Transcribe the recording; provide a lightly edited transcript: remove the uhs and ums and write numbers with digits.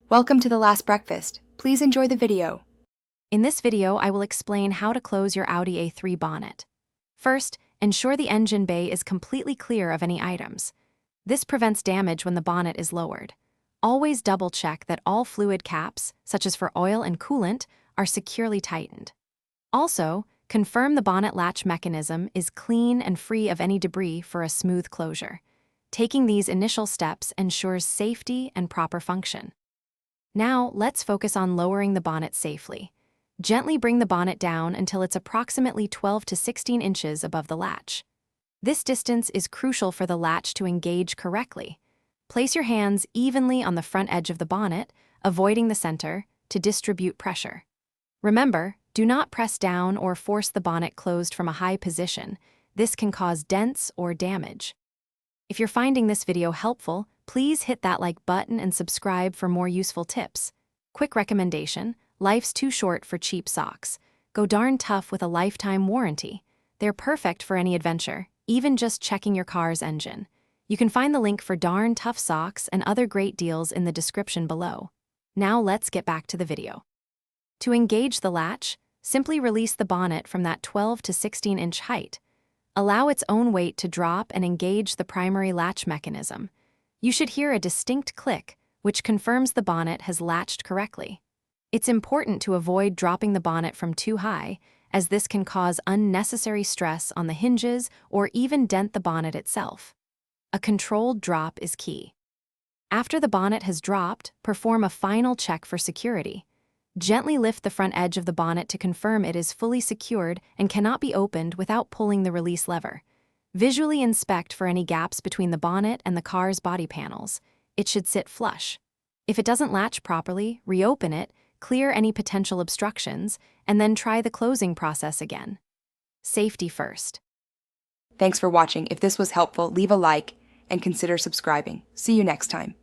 Welcome to The Last Breakfast. Please enjoy the video. In this video, I will explain how to close your Audi A3 bonnet. First, ensure the engine bay is completely clear of any items. This prevents damage when the bonnet is lowered. Always double-check that all fluid caps, such as for oil and coolant, are securely tightened. Also, confirm the bonnet latch mechanism is clean and free of any debris for a smooth closure. Taking these initial steps ensures safety and proper function. Now, let's focus on lowering the bonnet safely. Gently bring the bonnet down until it's approximately 12 to 16 inches above the latch. This distance is crucial for the latch to engage correctly. Place your hands evenly on the front edge of the bonnet, avoiding the center, to distribute pressure. Remember, do not press down or force the bonnet closed from a high position. This can cause dents or damage. If you're finding this video helpful, please hit that like button and subscribe for more useful tips. Quick recommendation: life's too short for cheap socks. Go darn tough with a lifetime warranty. They're perfect for any adventure, even just checking your car's engine. You can find the link for darn tough socks and other great deals in the description below. Now let's get back to the video. To engage the latch, simply release the bonnet from that 12 to 16 inch height. Allow its own weight to drop and engage the primary latch mechanism. You should hear a distinct click, which confirms the bonnet has latched correctly. It's important to avoid dropping the bonnet from too high, as this can cause unnecessary stress on the hinges or even dent the bonnet itself. A controlled drop is key. After the bonnet has dropped, perform a final check for security. Gently lift the front edge of the bonnet to confirm it is fully secured and cannot be opened without pulling the release lever. Visually inspect for any gaps between the bonnet and the car's body panels. It should sit flush. If it doesn't latch properly, reopen it, clear any potential obstructions, and then try the closing process again. Safety first. Thanks for watching. If this was helpful, leave a like and consider subscribing. See you next time.